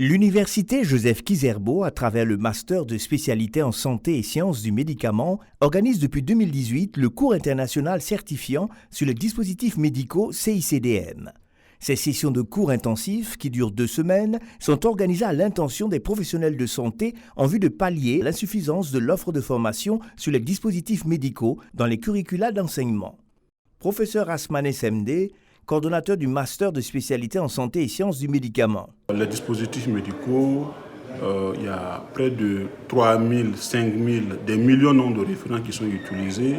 L'Université Joseph Kizerbo, à travers le Master de spécialité en santé et sciences du médicament, organise depuis 2018 le cours international certifiant sur les dispositifs médicaux CICDM. Ces sessions de cours intensifs, qui durent 2 semaines, sont organisées à l'intention des professionnels de santé en vue de pallier l'insuffisance de l'offre de formation sur les dispositifs médicaux dans les curricula d'enseignement. Professeur Asmane Semde, coordonnateur du Master de spécialité en santé et sciences du médicament. Les dispositifs médicaux, il y a près de 3 000, 5 000, des millions de nombres de référents qui sont utilisés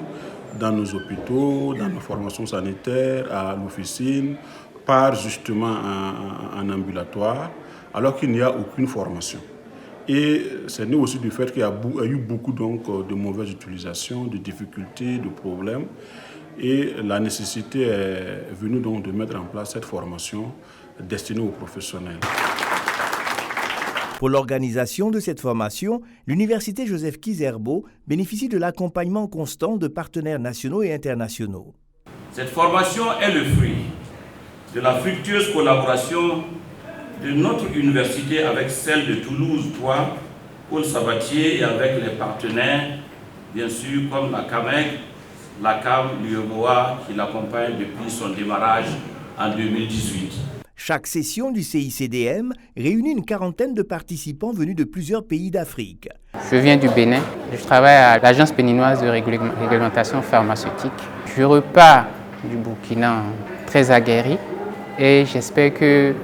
dans nos hôpitaux, dans nos formations sanitaires, à l'officine, par justement en ambulatoire, alors qu'il n'y a aucune formation. Et c'est né aussi du fait qu'il y a eu beaucoup de mauvaises utilisations, de difficultés, de problèmes. Et la nécessité est venue donc de mettre en place cette formation destinée aux professionnels. Pour l'organisation de cette formation, l'Université Joseph Kizerbo bénéficie de l'accompagnement constant de partenaires nationaux et internationaux. Cette formation est le fruit de la fructueuse collaboration de notre université avec celle de Toulouse 3, Paul Sabatier, et avec les partenaires, bien sûr, comme la CAMEC, la CAM, l'UEMOA, qui l'accompagne depuis son démarrage en 2018. Chaque session du CICDM réunit une quarantaine de participants venus de plusieurs pays d'Afrique. Je viens du Bénin, je travaille à l'Agence béninoise de réglementation pharmaceutique. Je repars du Burkina très aguerri et j'espère que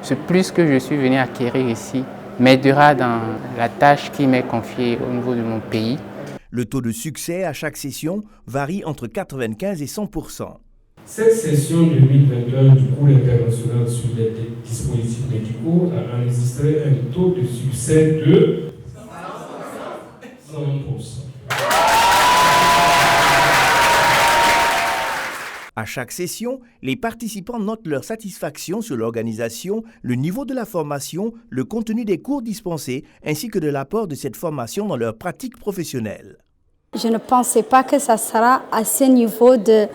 ce plus que je suis venu acquérir ici m'aidera dans la tâche qui m'est confiée au niveau de mon pays. Le taux de succès à chaque session varie entre 95 et 100%. Cette session 2021 du cours international sur les dispositifs médicaux a enregistré un taux de succès de 100%. À chaque session, les participants notent leur satisfaction sur l'organisation, le niveau de la formation, le contenu des cours dispensés, ainsi que de l'apport de cette formation dans leur pratique professionnelle. Je ne pensais pas que ça sera à ce niveau de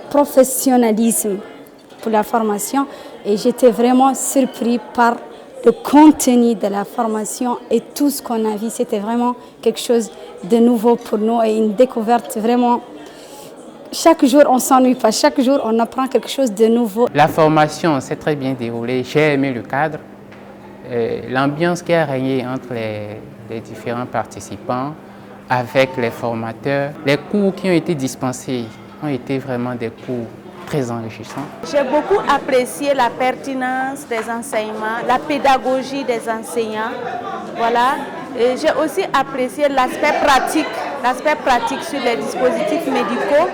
professionnalisme pour la formation et j'étais vraiment surpris par le contenu de la formation et tout ce qu'on a vu. C'était vraiment quelque chose de nouveau pour nous et une découverte vraiment. Chaque jour, on ne s'ennuie pas. Chaque jour, on apprend quelque chose de nouveau. La formation s'est très bien déroulée. J'ai aimé le cadre, l'ambiance qui a régné entre les différents participants, avec les formateurs. Les cours qui ont été dispensés ont été vraiment des cours très enrichissants. J'ai beaucoup apprécié la pertinence des enseignements, la pédagogie des enseignants. Voilà. Et j'ai aussi apprécié l'aspect pratique sur les dispositifs médicaux.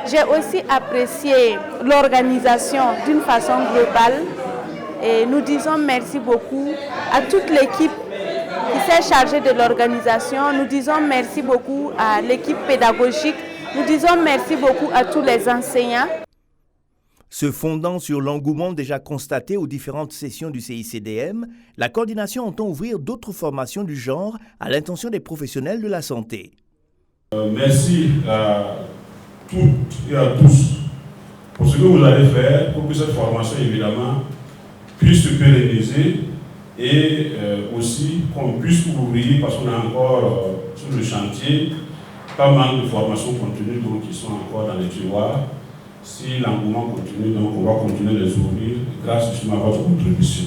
J'ai aussi apprécié l'organisation d'une façon globale. Et nous disons merci beaucoup à toute l'équipe qui s'est chargée de l'organisation. Nous disons merci beaucoup à l'équipe pédagogique. Nous disons merci beaucoup à tous les enseignants. Se fondant sur l'engouement déjà constaté aux différentes sessions du CICDM, la coordination entend ouvrir d'autres formations du genre à l'intention des professionnels de la santé. Merci à toutes et à tous pour ce que vous allez faire pour que cette formation, évidemment, puisse se pérenniser et aussi qu'on puisse ouvrir, parce qu'on est encore sur le chantier, pas mal de formations continues donc, qui sont encore dans les tiroirs. Si l'engouement continue, donc on va continuer de les ouvrir grâce justement à votre contribution.